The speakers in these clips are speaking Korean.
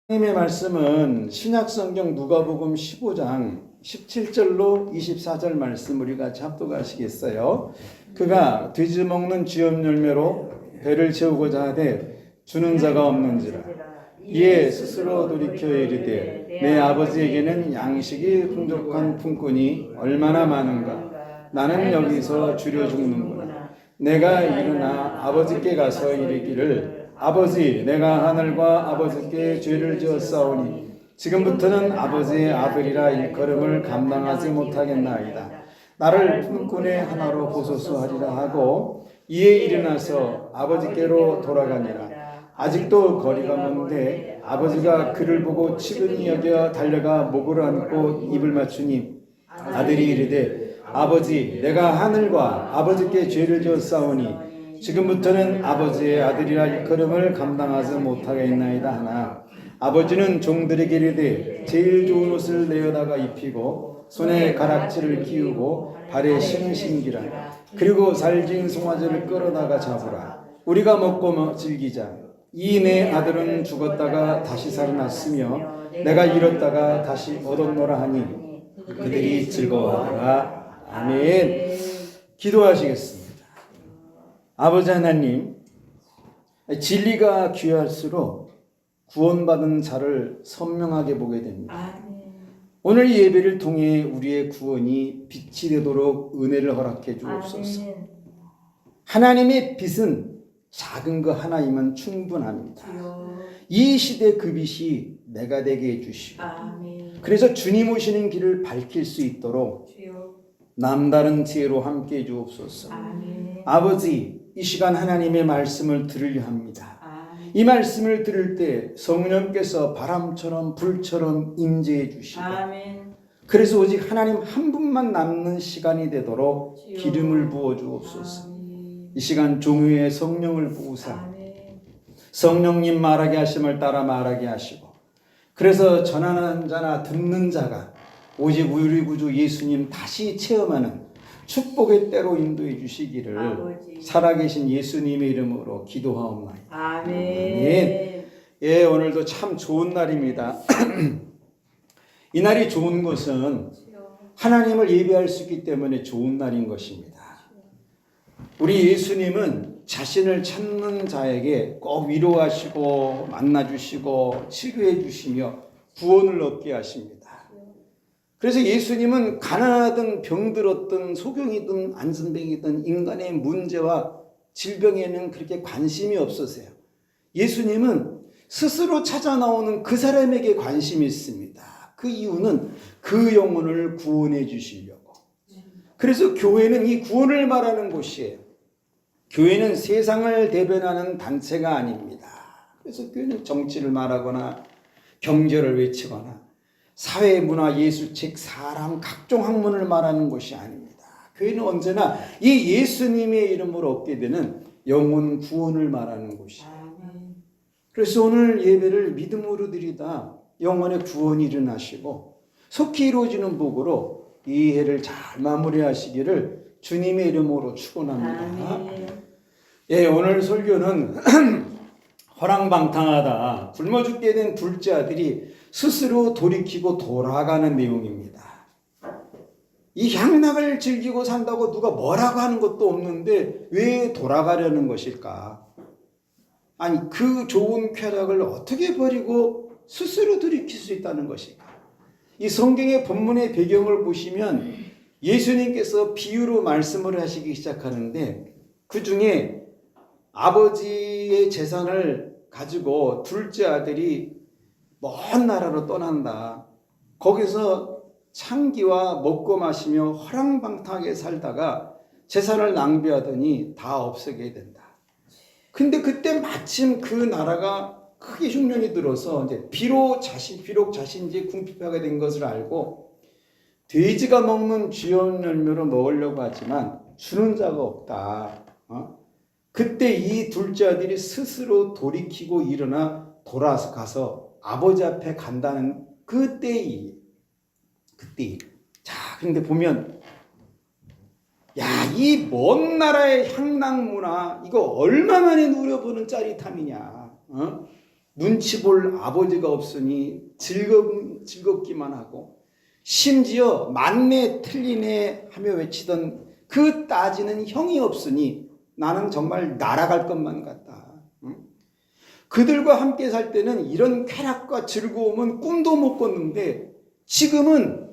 하나님의 말씀은 신약성경 누가복음 15장 17절로 24절 말씀 우리 같이 합독하시겠어요? 그가 돼지 먹는 쥐염 열매로 배를 채우고자 하되 주는 자가 없는지라. 이에 스스로 돌이켜 이르되 내 아버지에게는 양식이 풍족한 품꾼이 얼마나 많은가. 나는 여기서 주려 죽는구나. 내가 일어나 아버지께 가서 이르기를 아버지, 내가 하늘과 아버지께 죄를 지었사오니 지금부터는 아버지의 아들이라 일컬음을 감당하지 못하겠나이다. 나를 품꾼의 하나로 보소서 하리라 하고 이에 일어나서 아버지께로 돌아가니라. 아직도 거리가 먼데 아버지가 그를 보고 치근히 여겨 달려가 목을 안고 입을 맞추니 아들이 이르되 아버지, 내가 하늘과 아버지께 죄를 지었사오니 지금부터는 아버지의 아들이라 일컬음을 감당하지 못하겠나이다 하나 아버지는 종들에게 이르되 제일 좋은 옷을 내어다가 입히고 손에 가락지를 끼우고 발에 신을 신기라. 그리고 살진 송아지를 끌어다가 잡으라. 우리가 먹고 즐기자. 이 내 아들은 죽었다가 다시 살아났으며 내가 잃었다가 다시 얻었노라 하니 그들이 즐거워하더라. 아멘. 기도하시겠습니다. 아버지 하나님, 진리가 귀할수록 구원받은 자를 선명하게 보게 됩니다. 오늘 이 예배를 통해 우리의 구원이 빛이 되도록 은혜를 허락해 주옵소서. 하나님의 빛은 작은 것 하나이면 충분합니다. 이 시대 그 빛이 내가 되게 해주시고 그래서 주님 오시는 길을 밝힐 수 있도록 남다른 지혜로 함께해 주옵소서. 아버지, 이 시간 하나님의 말씀을 들으려 합니다. 이 말씀을 들을 때 성령께서 바람처럼 불처럼 임재해 주시고 그래서 오직 하나님 한 분만 남는 시간이 되도록 기름을 부어 주옵소서. 이 시간 종유의 성령을 부으사 성령님 말하게 하심을 따라 말하게 하시고 그래서 전하는 자나 듣는 자가 오직 우리 구주 예수님 다시 체험하는 축복의 때로 인도해 주시기를 아버지. 살아계신 예수님의 이름으로 기도하옵나이다. 아멘. 예, 오늘도 참 좋은 날입니다. 이 날이 좋은 것은 하나님을 예배할 수 있기 때문에 좋은 날인 것입니다. 우리 예수님은 자신을 찾는 자에게 꼭 위로하시고 만나주시고 치료해 주시며 구원을 얻게 하십니다. 그래서 예수님은 가난하든 병들었든 소경이든 안전뱅이든 인간의 문제와 질병에는 그렇게 관심이 없으세요. 예수님은 스스로 찾아 나오는 그 사람에게 관심이 있습니다. 그 이유는 그 영혼을 구원해 주시려고. 그래서 교회는 이 구원을 말하는 곳이에요. 교회는 세상을 대변하는 단체가 아닙니다. 그래서 교회는 정치를 말하거나 경제를 외치거나 사회, 문화, 예술책, 사람, 각종 학문을 말하는 것이 아닙니다. 교회는 언제나 이 예수님의 이름으로 얻게 되는 영혼 구원을 말하는 곳이에요. 그래서 오늘 예배를 믿음으로 드리다 영혼의 구원이 일어나시고 속히 이루어지는 복으로 이 해를 잘 마무리하시기를 주님의 이름으로 축원합니다. 예, 오늘 설교는 허랑방탕하다 굶어 죽게 된 둘째 아들이 스스로 돌이키고 돌아가는 내용입니다. 이 향락을 즐기고 산다고 누가 뭐라고 하는 것도 없는데 왜 돌아가려는 것일까? 아니 그 좋은 쾌락을 어떻게 버리고 스스로 돌이킬 수 있다는 것일까? 이 성경의 본문의 배경을 보시면 예수님께서 비유로 말씀을 하시기 시작하는데 그 중에 아버지의 재산을 가지고 둘째 아들이 먼 나라로 떠난다. 거기서 창기와 먹고 마시며 허랑방탕하게 살다가 재산을 낭비하더니 다 없애게 된다. 근데 그때 마침 그 나라가 크게 흉년이 들어서 이제 비록 자신이 궁핍하게 된 것을 알고 돼지가 먹는 쥐염 열매로 먹으려고 하지만 주는 자가 없다. 그때 이 둘째 아들이 스스로 돌이키고 일어나 돌아서 가서 아버지 앞에 간다는 그때. 자, 그런데 보면, 야, 이 먼 나라의 향락 문화, 이거 얼마만에 누려보는 짜릿함이냐. 눈치 볼 아버지가 없으니 즐겁기만 하고 심지어 맞네 틀리네 하며 외치던 그 따지는 형이 없으니 나는 정말 날아갈 것만 같다. 그들과 함께 살 때는 이런 쾌락과 즐거움은 꿈도 못 꿨는데 지금은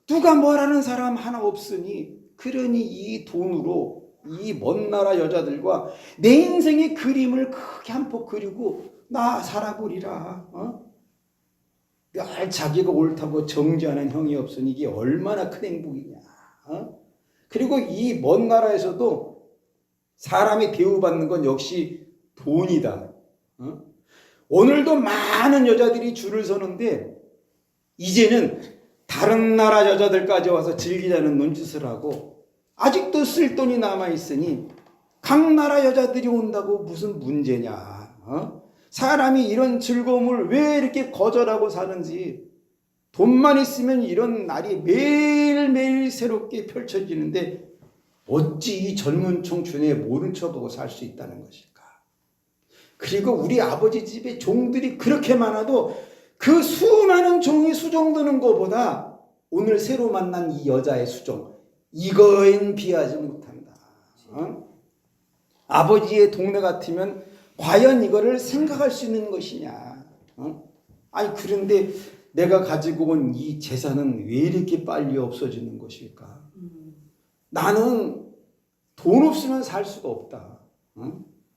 누가 뭐라는 사람 하나 없으니 그러니 이 돈으로 이 먼 나라 여자들과 내 인생의 그림을 크게 한 폭 그리고 나 살아보리라. 늘 자기가 옳다고 정죄하는 형이 없으니 이게 얼마나 큰 행복이냐. 그리고 이 먼 나라에서도 사람이 대우받는 건 역시 돈이다. 오늘도 많은 여자들이 줄을 서는데 이제는 다른 나라 여자들까지 와서 즐기자는 눈짓을 하고 아직도 쓸 돈이 남아있으니 각 나라 여자들이 온다고 무슨 문제냐. 사람이 이런 즐거움을 왜 이렇게 거절하고 사는지. 돈만 있으면 이런 날이 매일매일 새롭게 펼쳐지는데 어찌 이 젊은 청춘에 모른 척하고 살 수 있다는 것일까. 그리고 우리 아버지 집에 종들이 그렇게 많아도 그 수많은 종이 수종드는 것보다 오늘 새로 만난 이 여자의 수종, 이거엔 비하지 못한다. 아버지의 동네 같으면 과연 이거를 생각할 수 있는 것이냐. 아니 그런데 내가 가지고 온 이 재산은 왜 이렇게 빨리 없어지는 것일까. 나는 돈 없으면 살 수가 없다.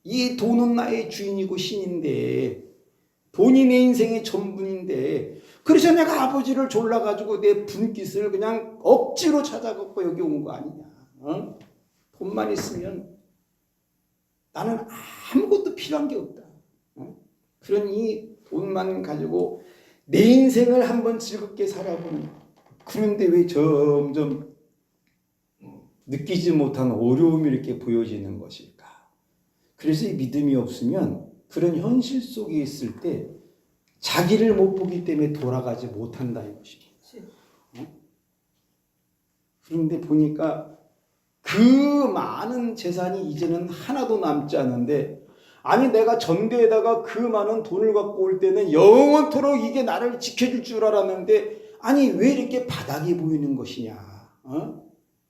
이 돈은 나의 주인이고 신인데 돈이 내 인생의 전부인데 그래서 내가 아버지를 졸라가지고 내 분깃을 그냥 억지로 찾아갖고 여기 온 거 아니냐. 돈만 있으면 나는 아무것도 필요한 게 없다. 그러니 돈만 가지고 내 인생을 한번 즐겁게 살아보는. 그런데 왜 점점 느끼지 못한 어려움이 이렇게 보여지는 것일까. 그래서 이 믿음이 없으면 그런 현실 속에 있을 때 자기를 못 보기 때문에 돌아가지 못한다 이것입니다. 그런데 보니까 그 많은 재산이 이제는 하나도 남지 않는데 아니 내가 전대에다가 그 많은 돈을 갖고 올 때는 영원토록 이게 나를 지켜줄 줄 알았는데 아니 왜 이렇게 바닥이 보이는 것이냐.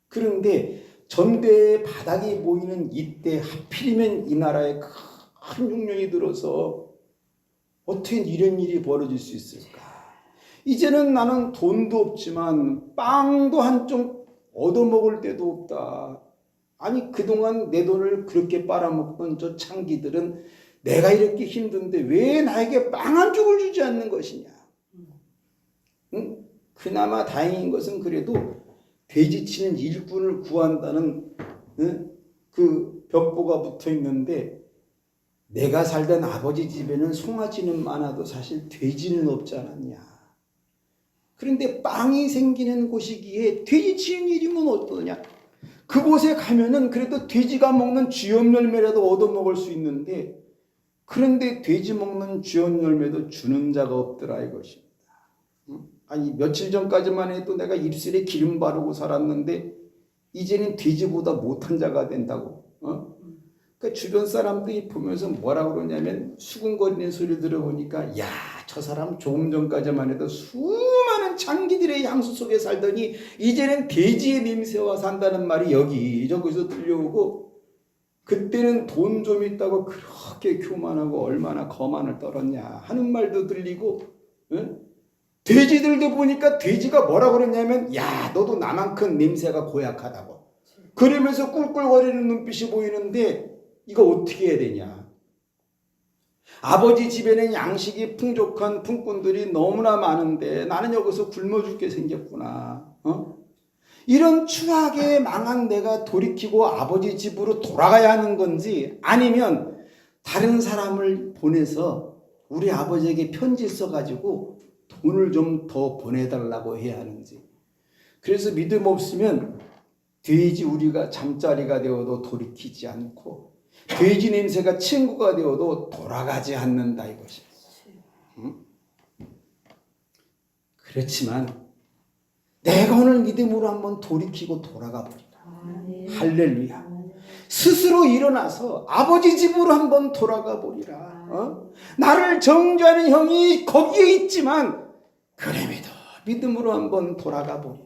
그런데 전대에 바닥이 보이는 이때 하필이면 이 나라에 큰 흉년이 들어서 어떻게 이런 일이 벌어질 수 있을까. 이제는 나는 돈도 없지만 빵도 한 쪽 얻어먹을 데도 없다. 아니 그동안 내 돈을 그렇게 빨아먹던 저 창기들은 내가 이렇게 힘든데 왜 나에게 빵 한 쪽을 주지 않는 것이냐. 그나마 다행인 것은 그래도 돼지치는 일꾼을 구한다는 그 벽보가 붙어 있는데 내가 살던 아버지 집에는 송아지는 많아도 사실 돼지는 없지 않았냐. 그런데 빵이 생기는 곳이기에 돼지치는 일이면 어떠냐. 그곳에 가면은 그래도 돼지가 먹는 쥐염 열매라도 얻어먹을 수 있는데 그런데 돼지 먹는 쥐염 열매도 주는 자가 없더라 이것입니다. 아니 며칠 전까지만 해도 내가 입술에 기름 바르고 살았는데 이제는 돼지보다 못한 자가 된다고. 그 주변 사람들이 보면서 뭐라 그러냐면 수군거리는 소리 들어보니까 야, 저 사람 조금 전까지만 해도 수많은 장기들의 향수 속에 살더니 이제는 돼지의 냄새와 산다는 말이 여기저기서 들려오고 그때는 돈 좀 있다고 그렇게 교만하고 얼마나 거만을 떨었냐 하는 말도 들리고 돼지들도 보니까 돼지가 뭐라 그러냐면 야, 너도 나만큼 냄새가 고약하다고 그러면서 꿀꿀거리는 눈빛이 보이는데 이거 어떻게 해야 되냐. 아버지 집에는 양식이 풍족한 품꾼들이 너무나 많은데 나는 여기서 굶어 죽게 생겼구나. 이런 추하게 망한 내가 돌이키고 아버지 집으로 돌아가야 하는 건지 아니면 다른 사람을 보내서 우리 아버지에게 편지 써가지고 돈을 좀 더 보내달라고 해야 하는지. 그래서 믿음 없으면 돼지 우리가 잠자리가 되어도 돌이키지 않고 돼지 냄새가 친구가 되어도 돌아가지 않는다 이것이야. 그렇지만 내가 오늘 믿음으로 한번 돌이키고 돌아가 보리라. 할렐루야. 스스로 일어나서 아버지 집으로 한번 돌아가 보리라. 나를 정죄하는 형이 거기에 있지만 그럼에도 믿음으로 한번 돌아가 보리라.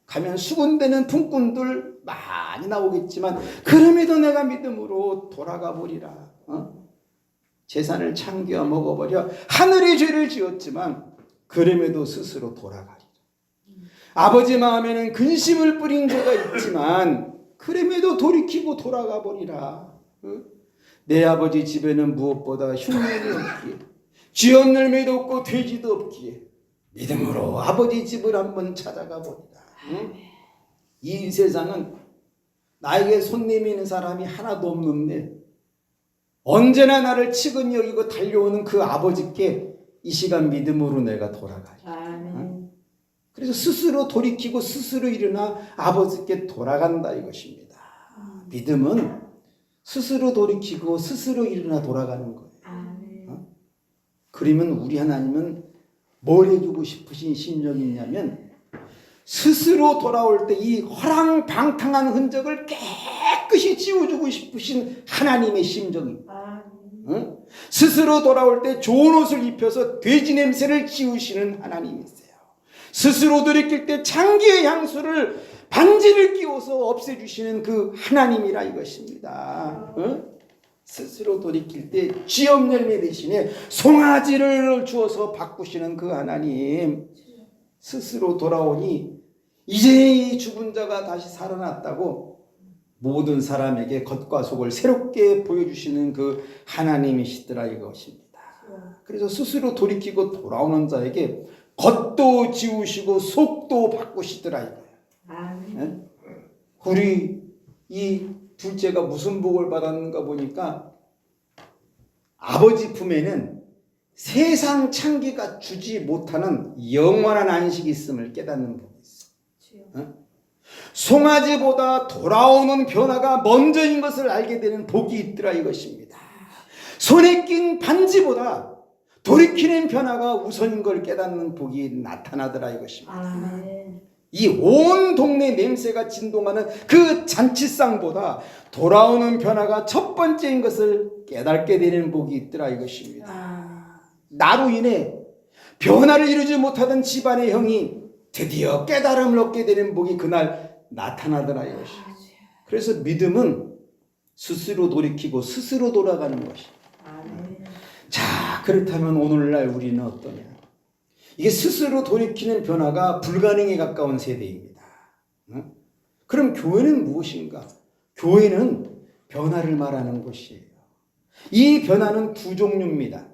가면 수군대는 품꾼들 많이 나오겠지만 그럼에도 내가 믿음으로 돌아가 보리라. 재산을 창기어 먹어버려 하늘의 죄를 지었지만 그럼에도 스스로 돌아가리라. 아버지 마음에는 근심을 뿌린 죄가 있지만 그럼에도 돌이키고 돌아가 보리라. 내 아버지 집에는 무엇보다 흉년이 없기에 쥐업 열매도 없고 돼지도 없기에 믿음으로 아버지 집을 한번 찾아가 보리라. 이 세상은 나에게 손님이 있는 사람이 하나도 없는데 언제나 나를 치근히 여기고 달려오는 그 아버지께 이 시간 믿음으로 내가 돌아가리. 그래서 스스로 돌이키고 스스로 일어나 아버지께 돌아간다 이것입니다. 믿음은 스스로 돌이키고 스스로 일어나 돌아가는 거예요. 그러면 우리 하나님은 뭘 해주고 싶으신 심정이 있냐면 스스로 돌아올 때 이 허랑방탕한 흔적을 깨끗이 지워주고 싶으신 하나님의 심정입니다. 스스로 돌아올 때 좋은 옷을 입혀서 돼지 냄새를 지우시는 하나님이세요. 스스로 돌이킬 때 창기의 향수를 반지를 끼워서 없애주시는 그 하나님이라 이것입니다. 스스로 돌이킬 때 쥐업 열매 대신에 송아지를 주어서 바꾸시는 그 하나님. 스스로 돌아오니 이제 이 죽은 자가 다시 살아났다고 모든 사람에게 겉과 속을 새롭게 보여주시는 그 하나님이시더라 이것입니다. 그래서 스스로 돌이키고 돌아오는 자에게 겉도 지우시고 속도 바꾸시더라 이거예요. 우리 이 둘째가 무슨 복을 받았는가 보니까 아버지 품에는 세상 창기가 주지 못하는 영원한 안식이 있음을 깨닫는 복이 있어요. 송아지보다 돌아오는 변화가 먼저인 것을 알게 되는 복이 있더라 이것입니다. 손에 낀 반지보다 돌이키는 변화가 우선인 걸 깨닫는 복이 나타나더라 이것입니다. 이 온 동네 냄새가 진동하는 그 잔치상보다 돌아오는 변화가 첫 번째인 것을 깨닫게 되는 복이 있더라 이것입니다. 나로 인해 변화를 이루지 못하던 집안의 형이 드디어 깨달음을 얻게 되는 복이 그날 나타나더라 이것입니다. 그래서 믿음은 스스로 돌이키고 스스로 돌아가는 것입니다. 자, 그렇다면 오늘날 우리는 어떠냐? 이게 스스로 돌이키는 변화가 불가능에 가까운 세대입니다. 그럼 교회는 무엇인가? 교회는 변화를 말하는 곳이에요. 이 변화는 두 종류입니다.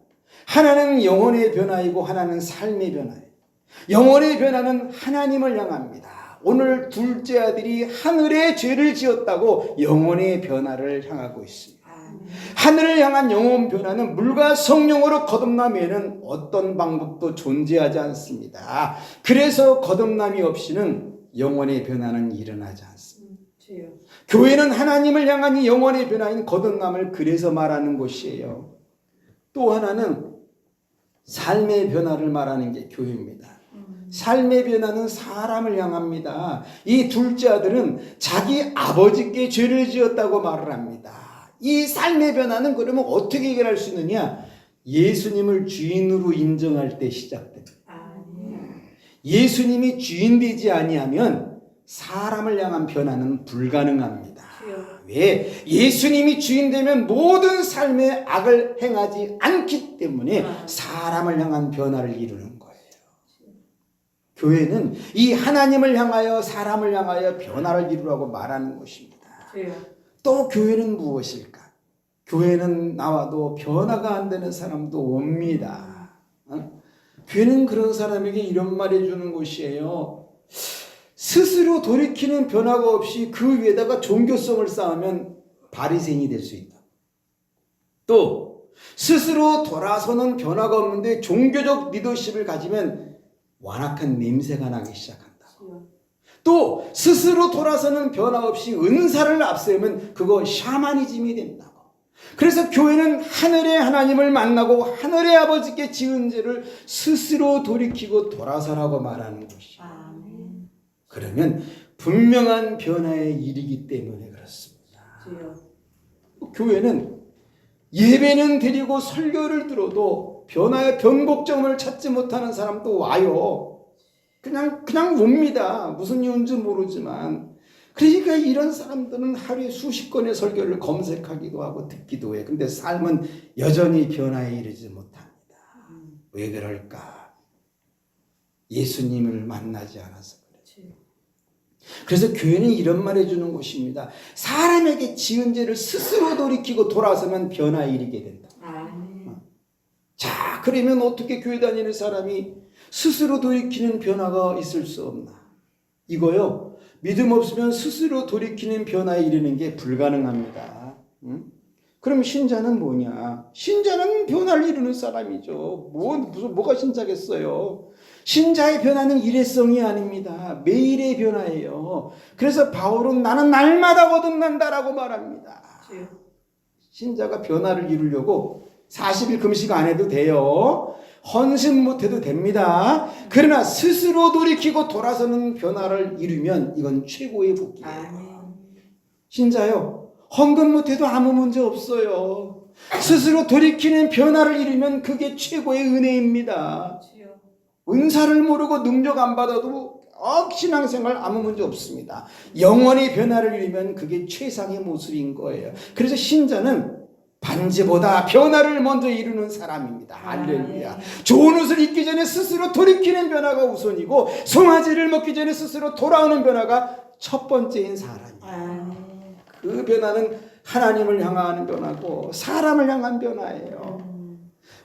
하나는 영혼의 변화이고 하나는 삶의 변화예요. 영혼의 변화는 하나님을 향합니다. 오늘 둘째 아들이 하늘의 죄를 지었다고 영혼의 변화를 향하고 있습니다. 하늘을 향한 영혼 변화는 물과 성령으로 거듭남 외에는 어떤 방법도 존재하지 않습니다. 그래서 거듭남이 없이는 영혼의 변화는 일어나지 않습니다. 교회는 하나님을 향한 이 영혼의 변화인 거듭남을 그래서 말하는 곳이에요. 또 하나는 삶의 변화를 말하는 게 교회입니다. 삶의 변화는 사람을 향합니다. 이 둘째 아들은 자기 아버지께 죄를 지었다고 말을 합니다. 이 삶의 변화는 그러면 어떻게 해결할 수 있느냐? 예수님을 주인으로 인정할 때 시작됩니다. 예수님이 주인 되지 아니하면 사람을 향한 변화는 불가능합니다. 왜? 예수님이 주인 되면 모든 삶의 악을 행하지 않기 때문에 사람을 향한 변화를 이루는 거예요. 교회는 이 하나님을 향하여 사람을 향하여 변화를 이루라고 말하는 것입니다. 또 교회는 무엇일까? 교회는 나와도 변화가 안 되는 사람도 옵니다. 교회는 그런 사람에게 이런 말 해주는 곳이에요. 스스로 돌이키는 변화가 없이 그 위에다가 종교성을 쌓으면 바리새인이 될 수 있다. 또 스스로 돌아서는 변화가 없는데 종교적 리더십을 가지면 완악한 냄새가 나기 시작한다. 또 스스로 돌아서는 변화 없이 은사를 앞세우면 그거 샤머니즘이 된다고. 그래서 교회는 하늘의 하나님을 만나고 하늘의 아버지께 지은 죄를 스스로 돌이키고 돌아서라고 말하는 것이에요. 그러면 분명한 변화의 일이기 때문에 그렇습니다. 주여. 교회는 예배는 드리고 설교를 들어도 변화의 변곡점을 찾지 못하는 사람도 와요. 그냥 옵니다. 무슨 이유인지 모르지만. 그러니까 이런 사람들은 하루에 수십 건의 설교를 검색하기도 하고 듣기도 해. 근데 삶은 여전히 변화에 이르지 못합니다. 왜 그럴까? 예수님을 만나지 않아서 그렇죠. 그래서 교회는 이런 말 해주는 곳입니다. 사람에게 지은 죄를 스스로 돌이키고 돌아서면 변화에 이르게 된다. 자, 그러면 어떻게 교회 다니는 사람이 스스로 돌이키는 변화가 있을 수 없나? 이거요, 믿음 없으면 스스로 돌이키는 변화에 이르는 게 불가능합니다. 그럼 신자는 뭐냐? 신자는 변화를 이루는 사람이죠. 뭐가 신자겠어요? 신자의 변화는 일회성이 아닙니다. 매일의 변화예요. 그래서 바울은 나는 날마다 거듭난다라고 말합니다. 신자가 변화를 이루려고 40일 금식 안 해도 돼요. 헌신 못 해도 됩니다. 그러나 스스로 돌이키고 돌아서는 변화를 이루면 이건 최고의 복이에요. 신자요, 헌금 못 해도 아무 문제 없어요. 스스로 돌이키는 변화를 이루면 그게 최고의 은혜입니다. 은사를 모르고 능력 안 받아도 신앙생활 아무 문제 없습니다. 영원히 변화를 이루면 그게 최상의 모습인 거예요. 그래서 신자는 반지보다 변화를 먼저 이루는 사람입니다. 할렐루야. 좋은 옷을 입기 전에 스스로 돌이키는 변화가 우선이고 송아지를 먹기 전에 스스로 돌아오는 변화가 첫 번째인 사람이에요. 그 변화는 하나님을 향하는 변화고 사람을 향한 변화예요.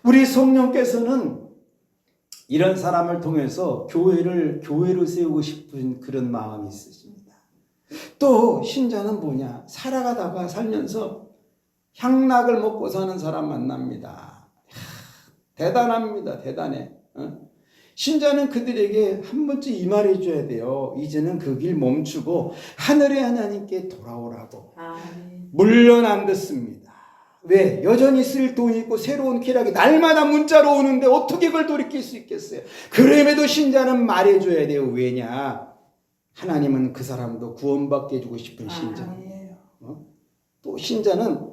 우리 성령께서는 이런 사람을 통해서 교회로 세우고 싶은 그런 마음이 있으십니다. 또 신자는 뭐냐? 살면서 향락을 먹고 사는 사람 만납니다. 대단합니다. 대단해. 신자는 그들에게 한 번쯤 이 말 해줘야 돼요. 이제는 그 길 멈추고 하늘의 하나님께 돌아오라고. 물론 안 듣습니다. 왜? 여전히 쓸 돈이 있고 새로운 쾌락이 날마다 문자로 오는데 어떻게 그걸 돌이킬 수 있겠어요? 그럼에도 신자는 말해줘야 돼요. 왜냐? 하나님은 그 사람도 구원받게 해주고 싶은 신자예요. 또 신자는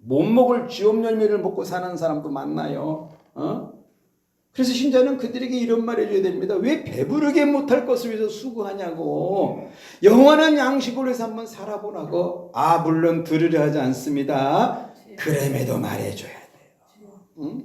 못 먹을 쥐업 열매를 먹고 사는 사람도 만나요. 그래서 신자는 그들에게 이런 말 해줘야 됩니다. 왜 배부르게 못할 것을 위해서 수고하냐고. 영원한 양식으로 해서 한번 살아보라고. 물론 들으려 하지 않습니다. 그럼에도 말해줘야 돼요.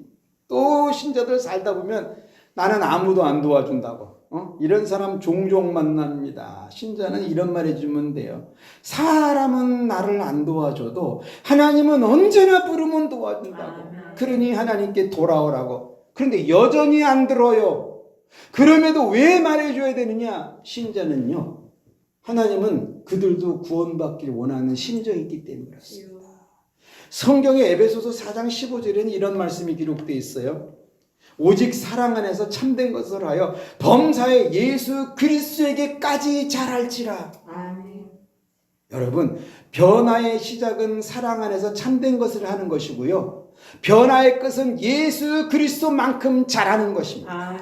또 신자들 살다 보면 나는 아무도 안 도와준다고. 이런 사람 종종 만납니다. 신자는 이런 말 해주면 돼요. 사람은 나를 안 도와줘도 하나님은 언제나 부르면 도와준다고. 그러니 하나님께 돌아오라고. 그런데 여전히 안 들어요. 그럼에도 왜 말해줘야 되느냐? 신자는요, 하나님은 그들도 구원받기를 원하는 심정이 있기 때문에 그렇습니다. 성경의 에베소서 4장 15절에는 이런 말씀이 기록되어 있어요. 오직 사랑 안에서 참된 것을 하여 범사에 예수 그리스도에게까지 자랄지라. 여러분, 변화의 시작은 사랑 안에서 참된 것을 하는 것이고요, 변화의 끝은 예수 그리스도만큼 자라는 것입니다.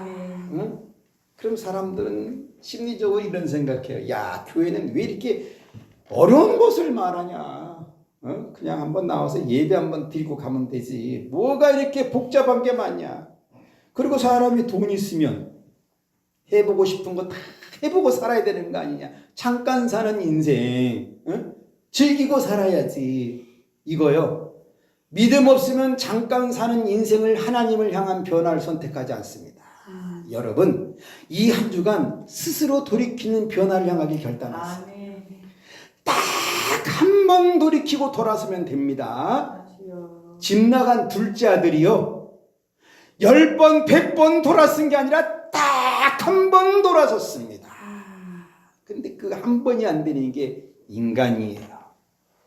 그럼 사람들은 심리적으로 이런 생각해요. 야, 교회는 왜 이렇게 어려운 것을 말하냐? 그냥 한번 나와서 예배 한번 드리고 가면 되지. 뭐가 이렇게 복잡한 게 많냐? 그리고 사람이 돈 있으면 해보고 싶은 거 다 해보고 살아야 되는 거 아니냐? 잠깐 사는 인생, 즐기고 살아야지. 이거요, 믿음 없으면 잠깐 사는 인생을 하나님을 향한 변화를 선택하지 않습니다. 여러분, 이 한 주간 스스로 돌이키는 변화를 향하기 결단하세요. 딱 한 번 돌이키고 돌아서면 됩니다. 집 나간 둘째 아들이요, 10번, 100번 돌아선 게 아니라 딱 한 번 돌아섰습니다. 근데 그 한 번이 안 되는 게 인간이에요.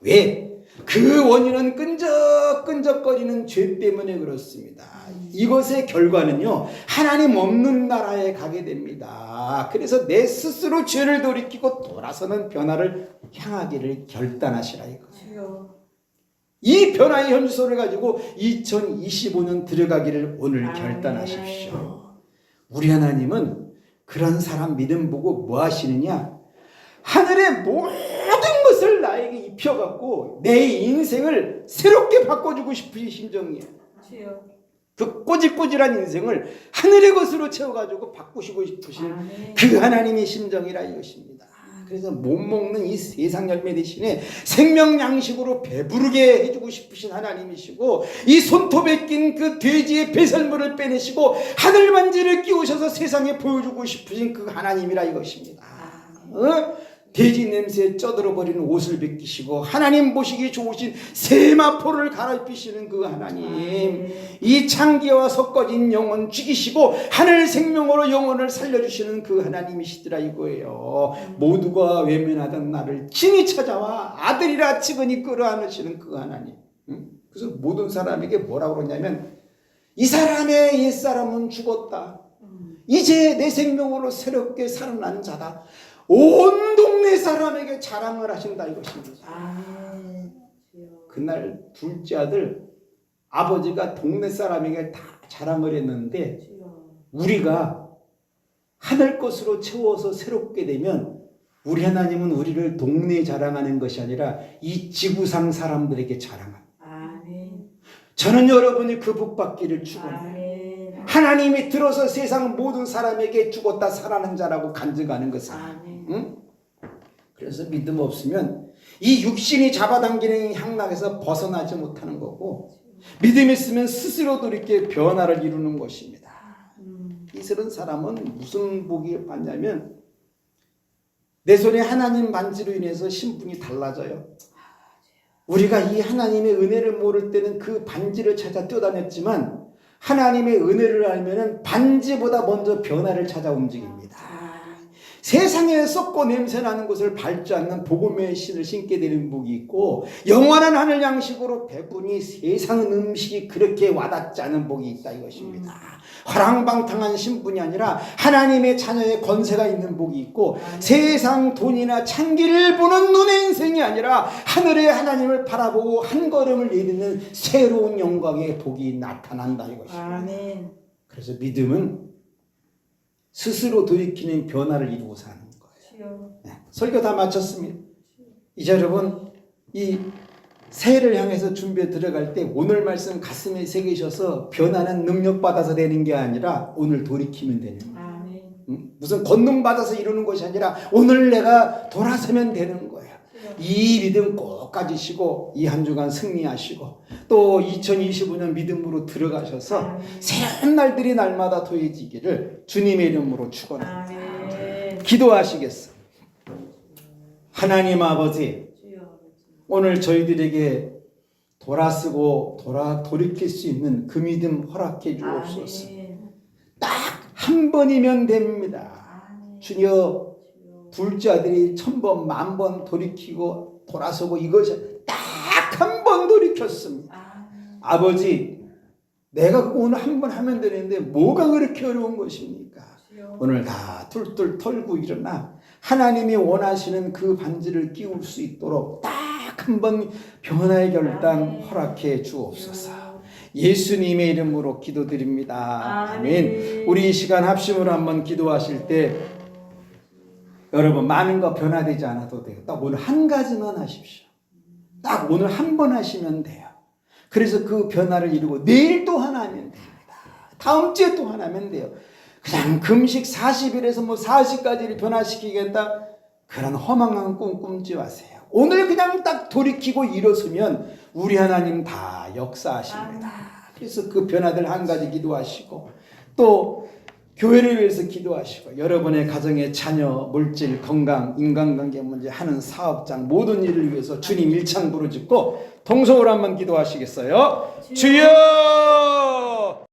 왜? 그 원인은 끈적끈적거리는 죄 때문에 그렇습니다. 이것의 결과는요, 하나님 없는 나라에 가게 됩니다. 그래서 내 스스로 죄를 돌이키고 돌아서는 변화를 향하기를 결단하시라 이거예요. 이 변화의 현수소를 가지고 2025년 들어가기를 오늘 결단하십시오. 우리 하나님은 그런 사람 믿음 보고 뭐 하시느냐? 하늘의 모든 것을 나에게 입혀갖고 내 인생을 새롭게 바꿔주고 싶으신 심정이에요. 주여. 그 꼬질꼬질한 인생을 하늘의 것으로 채워가지고 바꾸시고 싶으신 아멘. 그 하나님의 심정이라 이것입니다. 그래서 못 먹는 이 세상 열매 대신에 생명 양식으로 배부르게 해주고 싶으신 하나님이시고, 이 손톱에 낀 그 돼지의 배설물을 빼내시고 하늘 반지를 끼우셔서 세상에 보여주고 싶으신 그 하나님이라 이것입니다. 돼지 냄새에 쪄들어 버리는 옷을 벗기시고 하나님 보시기 좋으신 세마포를 갈아입히시는 그 하나님, 이 창기와 섞어진 영혼 죽이시고 하늘 생명으로 영혼을 살려주시는 그 하나님이시더라 이거예요. 모두가 외면하던 나를 친히 찾아와 아들이라 치근히 끌어안으시는 그 하나님. 그래서 모든 사람에게 뭐라고 그러냐면, 이 사람의 옛사람은 죽었다, 이제 내 생명으로 새롭게 살아난 자다, 온 동네 사람에게 자랑을 하신다 이것입니다. 그날 둘째 아들 아버지가 동네 사람에게 다 자랑을 했는데, 우리가 하늘 것으로 채워서 새롭게 되면 우리 하나님은 우리를 동네에 자랑하는 것이 아니라 이 지구상 사람들에게 자랑합니다. 저는 여러분이 그 복 받기를 축원해요. 하나님이 들어서 세상 모든 사람에게 죽었다 살아난 자라고 간증하는 것은, 그래서 믿음 없으면 이 육신이 잡아당기는 향락에서 벗어나지 못하는 거고, 믿음 있으면 스스로도 이렇게 변화를 이루는 것입니다. 이스런 사람은 무슨 복이 받냐면, 내 손에 하나님 반지로 인해서 신분이 달라져요. 우리가 이 하나님의 은혜를 모를 때는 그 반지를 찾아 뛰어다녔지만, 하나님의 은혜를 알면은 반지보다 먼저 변화를 찾아 움직입니다. 세상에 썩고 냄새나는 것을 밟지 않는 복음의 신을 신게 되는 복이 있고, 영원한 하늘 양식으로 배분이 세상 음식이 그렇게 와닿지 않은 복이 있다 이것입니다. 화랑방탕한 신분이 아니라 하나님의 자녀의 권세가 있는 복이 있고, 세상 돈이나 창기를 보는 눈의 인생이 아니라 하늘의 하나님을 바라보고 한 걸음을 내딛는 새로운 영광의 복이 나타난다 이것입니다. 그래서 믿음은 스스로 돌이키는 변화를 이루고 사는 거예요. 네, 설교 다 마쳤습니다. 이제 여러분, 이 새해를 향해서 준비에 들어갈 때 오늘 말씀 가슴에 새기셔서 변화는 능력받아서 되는 게 아니라 오늘 돌이키면 되는 거예요. 무슨 권능 받아서 이루는 것이 아니라 오늘 내가 돌아서면 되는 거예요. 이 믿음 꼭 가지시고 이 한 주간 승리하시고 또 2025년 믿음으로 들어가셔서 새로운 날들이 날마다 더해지기를 주님의 이름으로 축원합니다. 기도하시겠습니다. 하나님 아버지, 오늘 저희들에게 돌이킬 수 있는 그 믿음 허락해 주옵소서. 딱 한 번이면 됩니다. 주여, 둘째 아들이 1000번, 10,000번 돌이키고 돌아서고 이것이 딱 한 번 돌이켰습니다. 아버지, 내가 오늘 한 번 하면 되는데 뭐가 그렇게 어려운 것입니까? 오늘 다 툴툴 털고 일어나 하나님이 원하시는 그 반지를 끼울 수 있도록 딱 한 번 변화의 결단 허락해 주옵소서. 예수님의 이름으로 기도드립니다. 아멘. 우리 이 시간 합심으로 한번 기도하실 때 여러분, 많은 거 변화되지 않아도 돼요. 딱 오늘 한 가지만 하십시오. 딱 오늘 한 번 하시면 돼요. 그래서 그 변화를 이루고 내일 또 하나 하면 됩니다. 다음 주에 또 하나 하면 돼요. 그냥 금식 40일에서 40가지를 변화시키겠다, 그런 허망한 꿈 꾸지 마세요. 오늘 그냥 딱 돌이키고 일어서면 우리 하나님 다 역사하십니다. 그래서 그 변화들 한 가지 기도하시고, 또 교회를 위해서 기도하시고, 여러분의 가정의 자녀, 물질, 건강, 인간관계 문제, 하는 사업장, 모든 일을 위해서 주님 일창 부르짖고 통성으로 한번 기도하시겠어요? 주여!